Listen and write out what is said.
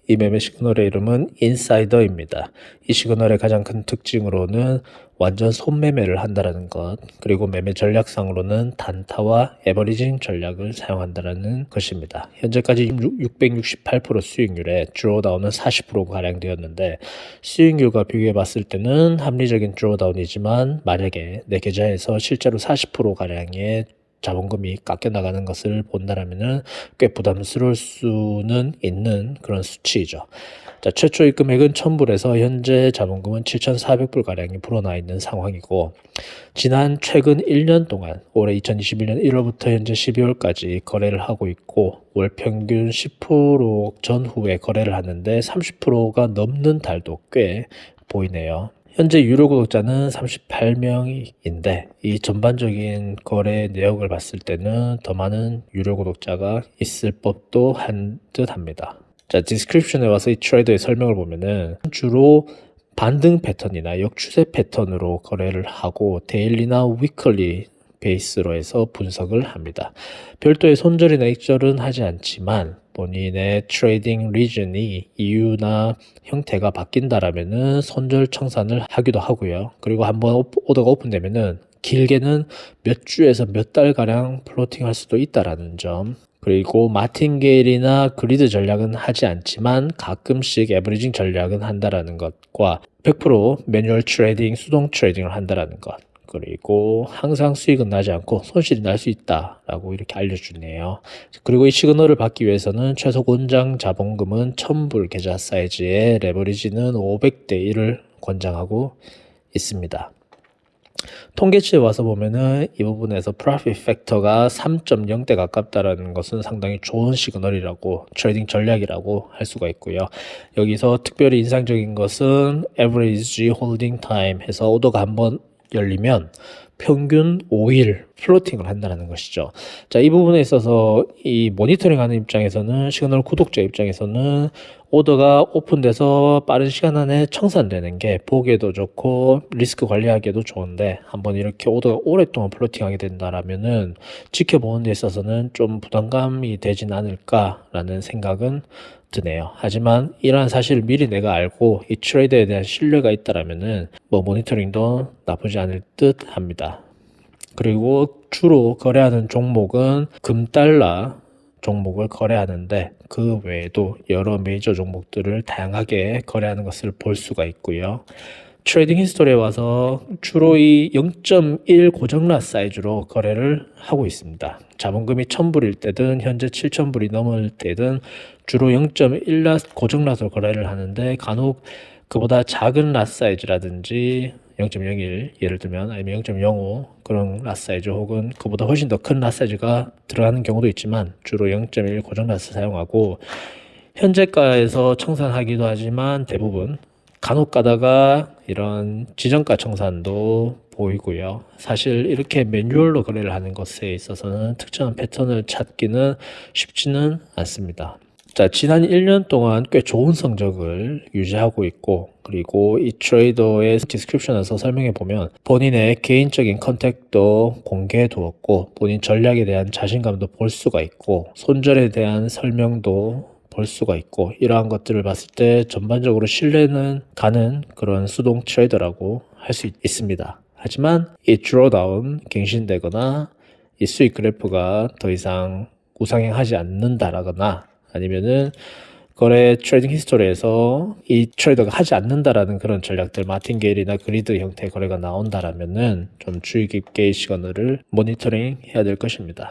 이 매매 시그널의 이름은 인사이더입니다. 이 시그널의 가장 큰 특징으로는 완전 손매매를 한다는 것, 그리고 매매 전략상으로는 단타와 에버리징 전략을 사용한다는 것입니다. 현재까지 668% 수익률에 드로우다운은 40%가량 되었는데, 수익률과 비교해 봤을 때는 합리적인 드로우다운이지만 만약에 내 계좌에서 실제로 40%가량의 자본금이 깎여 나가는 것을 본다라면은 꽤 부담스러울 수는 있는 그런 수치이죠. 자, 최초의 금액은 1000불에서 현재 자본금은 7400불 가량이 불어나 있는 상황이고, 최근 1년 동안 올해 2021년 1월부터 현재 12월까지 거래를 하고 있고, 월 평균 10% 전후에 거래를 하는데 30%가 넘는 달도 꽤 보이네요. 현재 유료 구독자는 38명인데 이 전반적인 거래 내역을 봤을 때는 더 많은 유료 구독자가 있을 법도 한 듯 합니다. 자, 디스크립션에 와서 이 트레이더의 설명을 보면은 주로 반등 패턴이나 역추세 패턴으로 거래를 하고 데일리나 위클리 베이스로 해서 분석을 합니다. 별도의 손절이나 익절은 하지 않지만 본인의 트레이딩 리전이 이유나 형태가 바뀐다라면은 손절 청산을 하기도 하고요. 그리고 한번 오더가 오픈되면은 길게는 몇 주에서 몇 달가량 플로팅 할 수도 있다라는 점. 그리고 마틴게일이나 그리드 전략은 하지 않지만 가끔씩 에버리징 전략은 한다라는 것과 100% 매뉴얼 트레이딩, 수동 트레이딩을 한다라는 것. 그리고 항상 수익은 나지 않고 손실이 날 수 있다라고 이렇게 알려주네요. 그리고 이 시그널을 받기 위해서는 최소 권장 자본금은 1000불 계좌 사이즈에 레버리지는 500대 1을 권장하고 있습니다. 통계치에 와서 보면은 이 부분에서 프로핏 팩터가 3.0대 가깝다라는 것은 상당히 좋은 시그널이라고, 트레이딩 전략이라고 할 수가 있고요. 여기서 특별히 인상적인 것은 average holding time 해서 오더가 한번 열리면 평균 5일 플로팅을 한다는 것이죠. 자, 이 부분에 있어서 이 모니터링 하는 입장에서는, 시그널 구독자 입장에서는 오더가 오픈돼서 빠른 시간 안에 청산되는 게 보기에도 좋고 리스크 관리하기에도 좋은데, 한번 이렇게 오더가 오랫동안 플로팅하게 된다라면은 지켜보는 데 있어서는 좀 부담감이 되진 않을까라는 생각은 드네요. 하지만 이러한 사실을 미리 내가 알고 이 트레이더에 대한 신뢰가 있다라면은 모니터링도 나쁘지 않을 듯 합니다. 그리고 주로 거래하는 종목은 금달러 종목을 거래하는데 그 외에도 여러 메이저 종목들을 다양하게 거래하는 것을 볼 수가 있고요. 트레이딩 히스토리에 와서 주로 이 0.1 고정랏 사이즈로 거래를 하고 있습니다. 자본금이 1000불일 때든 현재 7000불이 넘을 때든 주로 0.1랏 고정랏으로 거래를 하는데, 간혹 그보다 작은 랏 사이즈라든지 0.01 예를 들면, 아니면 0.05 그런 랏 사이즈 혹은 그보다 훨씬 더 큰 랏 사이즈가 들어가는 경우도 있지만 주로 0.1 고정랏을 사용하고, 현재가에서 청산하기도 하지만 대부분 간혹 가다가 이런 지정가 청산도 보이고요. 사실 이렇게 매뉴얼로 거래를 하는 것에 있어서는 특정한 패턴을 찾기는 쉽지는 않습니다. 자, 지난 1년 동안 꽤 좋은 성적을 유지하고 있고, 그리고 이 트레이더의 디스크립션에서 설명해 보면 본인의 개인적인 컨택도 공개해 두었고, 본인 전략에 대한 자신감도 볼 수가 있고, 손절에 대한 설명도 볼 수가 있고, 이러한 것들을 봤을 때 전반적으로 신뢰는 가는 그런 수동 트레이더라고 할 수 있습니다. 하지만 이 드로다운, 갱신되거나 이 수익 그래프가 더 이상 우상향하지 않는다라거나, 아니면은 거래 트레이딩 히스토리에서 이 트레이더가 하지 않는다라는 그런 전략들, 마틴게일이나 그리드 형태의 거래가 나온다라면은 좀 주의 깊게 이 시그널을 모니터링 해야 될 것입니다.